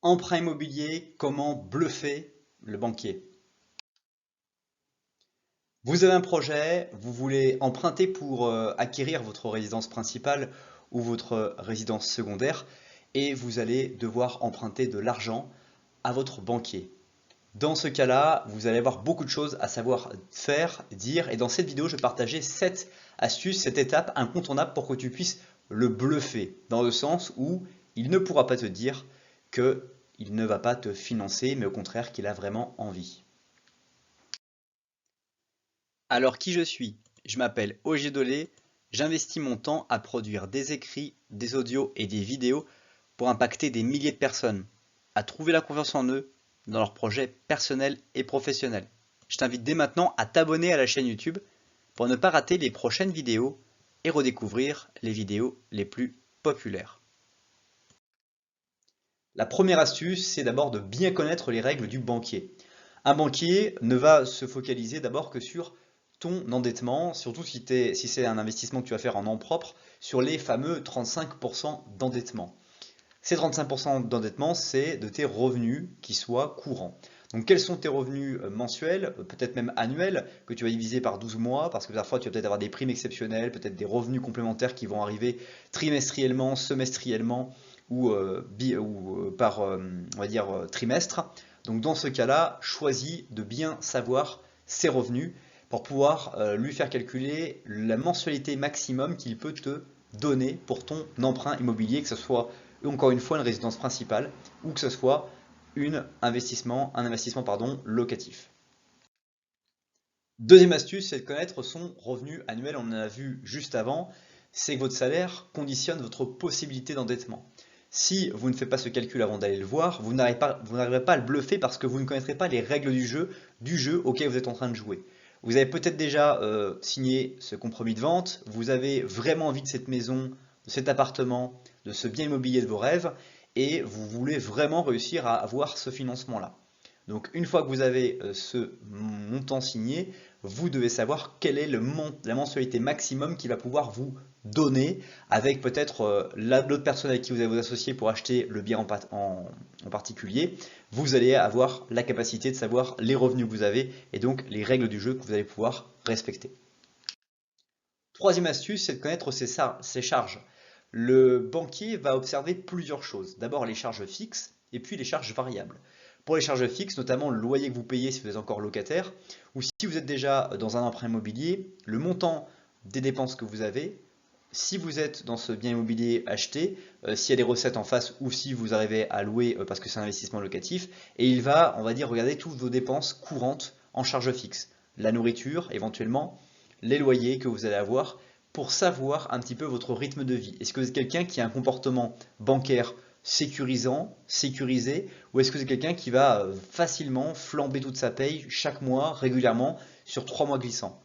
Emprunt immobilier, comment bluffer le banquier? Vous avez un projet, vous voulez emprunter pour acquérir votre résidence principale ou votre résidence secondaire et vous allez devoir emprunter de l'argent à votre banquier. Dans ce cas-là, vous allez avoir beaucoup de choses à savoir faire, dire, et dans cette vidéo, je vais partager 7 astuces, 7 étapes incontournables pour que tu puisses le bluffer, dans le sens où il ne pourra pas te dire qu'il ne va pas te financer, mais au contraire qu'il a vraiment envie. Alors qui je suis? Je m'appelle Ogier Dolé, j'investis mon temps à produire des écrits, des audios et des vidéos pour impacter des milliers de personnes, à trouver la confiance en eux dans leurs projets personnels et professionnels. Je t'invite dès maintenant à t'abonner à la chaîne YouTube pour ne pas rater les prochaines vidéos et redécouvrir les vidéos les plus populaires. La première astuce, c'est d'abord de bien connaître les règles du banquier. Un banquier ne va se focaliser d'abord que sur ton endettement, surtout si c'est un investissement que tu vas faire en nom propre, sur les fameux 35% d'endettement. Ces 35% d'endettement, c'est de tes revenus qui soient courants. Donc quels sont tes revenus mensuels, peut-être même annuels, que tu vas diviser par 12 mois, parce que parfois tu vas peut-être avoir des primes exceptionnelles, peut-être des revenus complémentaires qui vont arriver trimestriellement, semestriellement ou par on va dire trimestre. Donc dans ce cas-là, choisis de bien savoir ses revenus pour pouvoir lui faire calculer la mensualité maximum qu'il peut te donner pour ton emprunt immobilier, que ce soit encore une fois une résidence principale ou que ce soit un investissement pardon, locatif. Deuxième astuce, c'est de connaître son revenu annuel, on en a vu juste avant, c'est que votre salaire conditionne votre possibilité d'endettement. Si vous ne faites pas ce calcul avant d'aller le voir, vous n'arriverez pas à le bluffer parce que vous ne connaîtrez pas les règles du jeu auquel vous êtes en train de jouer. Vous avez peut-être déjà signé ce compromis de vente, vous avez vraiment envie de cette maison, de cet appartement, de ce bien immobilier de vos rêves, et vous voulez vraiment réussir à avoir ce financement-là. Donc une fois que vous avez ce montant signé, vous devez savoir quelle est la mensualité maximum qu'il va pouvoir vous donner avec peut-être l'autre personne avec qui vous allez vous associer pour acheter le bien en particulier. Vous allez avoir la capacité de savoir les revenus que vous avez et donc les règles du jeu que vous allez pouvoir respecter. Troisième astuce, c'est de connaître ses charges. Le banquier va observer plusieurs choses. D'abord les charges fixes et puis les charges variables. Pour les charges fixes, notamment le loyer que vous payez si vous êtes encore locataire, ou si vous êtes déjà dans un emprunt immobilier, le montant des dépenses que vous avez, si vous êtes dans ce bien immobilier acheté, s'il y a des recettes en face ou si vous arrivez à louer parce que c'est un investissement locatif, et il va, on va dire, regarder toutes vos dépenses courantes en charge fixe. La nourriture, éventuellement, les loyers que vous allez avoir, pour savoir un petit peu votre rythme de vie. Est-ce que vous êtes quelqu'un qui a un comportement bancaire sécurisé, ou est-ce que c'est quelqu'un qui va facilement flamber toute sa paye chaque mois, régulièrement, sur 3 mois glissants?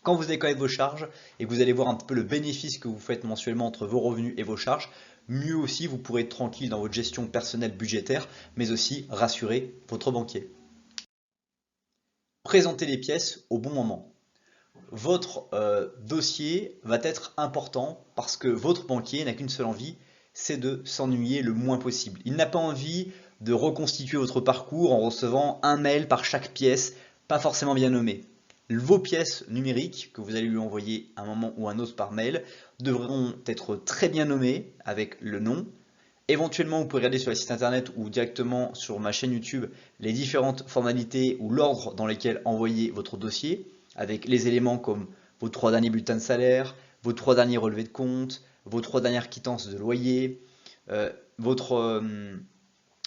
Quand vous allez connaître vos charges et que vous allez voir un peu le bénéfice que vous faites mensuellement entre vos revenus et vos charges, mieux aussi vous pourrez être tranquille dans votre gestion personnelle budgétaire, mais aussi rassurer votre banquier. Présentez les pièces au bon moment. Votre dossier va être important parce que votre banquier n'a qu'une seule envie, c'est de s'ennuyer le moins possible. Il n'a pas envie de reconstituer votre parcours en recevant un mail par chaque pièce, pas forcément bien nommé. Vos pièces numériques que vous allez lui envoyer à un moment ou un autre par mail devront être très bien nommées avec le nom. Éventuellement, vous pouvez regarder sur le site internet ou directement sur ma chaîne YouTube les différentes formalités ou l'ordre dans lesquels envoyer votre dossier, avec les éléments comme vos 3 derniers bulletins de salaire, vos 3 derniers relevés de compte, vos 3 dernières quittances de loyer, votre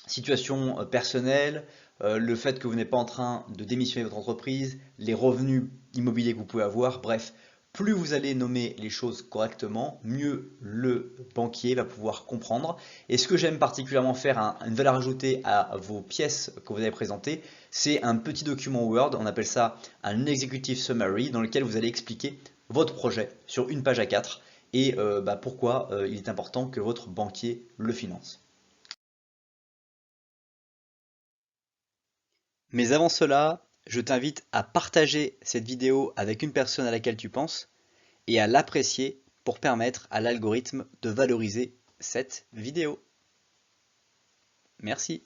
situation personnelle, le fait que vous n'êtes pas en train de démissionner de votre entreprise, les revenus immobiliers que vous pouvez avoir, bref, plus vous allez nommer les choses correctement, mieux le banquier va pouvoir comprendre. Et ce que j'aime particulièrement faire, une valeur ajoutée à vos pièces que vous avez présentées, c'est un petit document Word, on appelle ça un Executive Summary, dans lequel vous allez expliquer votre projet sur une page A4 et pourquoi il est important que votre banquier le finance. Mais avant cela, je t'invite à partager cette vidéo avec une personne à laquelle tu penses et à l'apprécier pour permettre à l'algorithme de valoriser cette vidéo. Merci.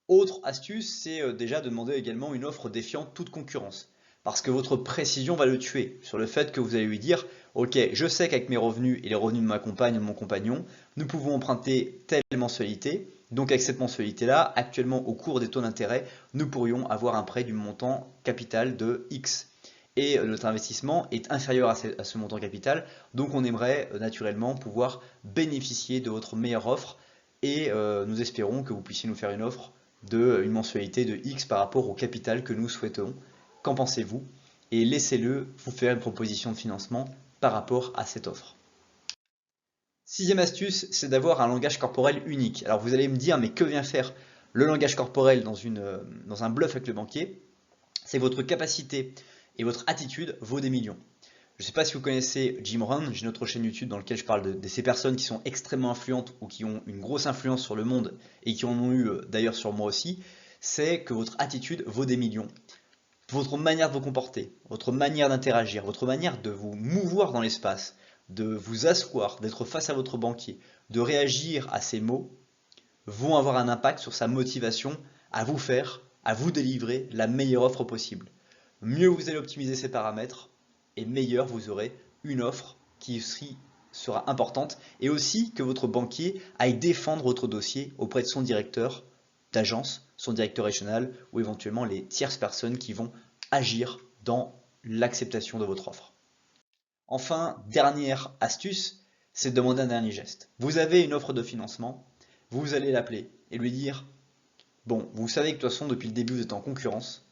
Autre astuce, c'est déjà de demander également une offre défiant toute concurrence. Parce que votre précision va le tuer sur le fait que vous allez lui dire, ok, je sais qu'avec mes revenus et les revenus de ma compagne ou de mon compagnon, nous pouvons emprunter telle mensualité. Donc avec cette mensualité-là, actuellement au cours des taux d'intérêt, nous pourrions avoir un prêt du montant capital de X. Et notre investissement est inférieur à ce montant capital, donc on aimerait naturellement pouvoir bénéficier de votre meilleure offre et nous espérons que vous puissiez nous faire une offre une mensualité de X par rapport au capital que nous souhaitons. Qu'en pensez-vous? Et laissez-le vous faire une proposition de financement par rapport à cette offre. Sixième astuce, c'est d'avoir un langage corporel unique. Alors vous allez me dire, mais que vient faire le langage corporel dans un bluff avec le banquier? C'est votre capacité et votre attitude vaut des millions. Je ne sais pas si vous connaissez Jim Rohn, j'ai une autre chaîne YouTube dans laquelle je parle de ces personnes qui sont extrêmement influentes ou qui ont une grosse influence sur le monde et qui en ont eu d'ailleurs sur moi aussi. C'est que votre attitude vaut des millions. Votre manière de vous comporter, votre manière d'interagir, votre manière de vous mouvoir dans l'espace, de vous asseoir, d'être face à votre banquier, de réagir à ses mots, vont avoir un impact sur sa motivation à vous faire, à vous délivrer la meilleure offre possible. Mieux vous allez optimiser ces paramètres, et meilleure vous aurez une offre qui sera importante, et aussi que votre banquier aille défendre votre dossier auprès de son directeur d'agence, son directeur régional, ou éventuellement les tierces personnes qui vont agir dans l'acceptation de votre offre. Enfin, dernière astuce, c'est de demander un dernier geste. Vous avez une offre de financement, vous allez l'appeler et lui dire, bon, vous savez que de toute façon, depuis le début, vous êtes en concurrence.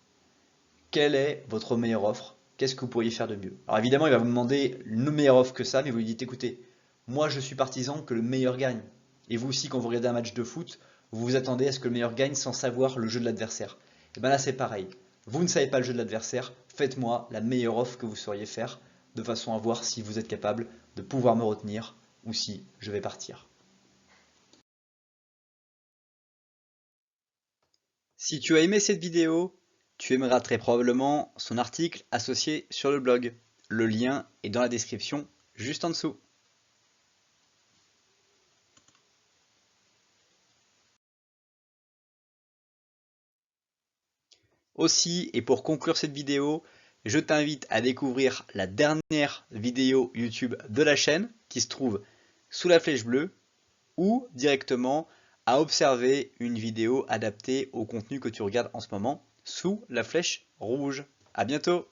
Quelle est votre meilleure offre? Qu'est-ce que vous pourriez faire de mieux? Alors évidemment, il va vous demander une meilleure offre que ça, mais vous lui dites, écoutez, moi je suis partisan que le meilleur gagne. Et vous aussi, quand vous regardez un match de foot, vous vous attendez à ce que le meilleur gagne sans savoir le jeu de l'adversaire. Et bien là, c'est pareil. Vous ne savez pas le jeu de l'adversaire, faites-moi la meilleure offre que vous sauriez faire, de façon à voir si vous êtes capable de pouvoir me retenir ou si je vais partir. Si tu as aimé cette vidéo, tu aimeras très probablement son article associé sur le blog. Le lien est dans la description juste en dessous. Aussi, et pour conclure cette vidéo, je t'invite à découvrir la dernière vidéo YouTube de la chaîne qui se trouve sous la flèche bleue ou directement à observer une vidéo adaptée au contenu que tu regardes en ce moment sous la flèche rouge. À bientôt!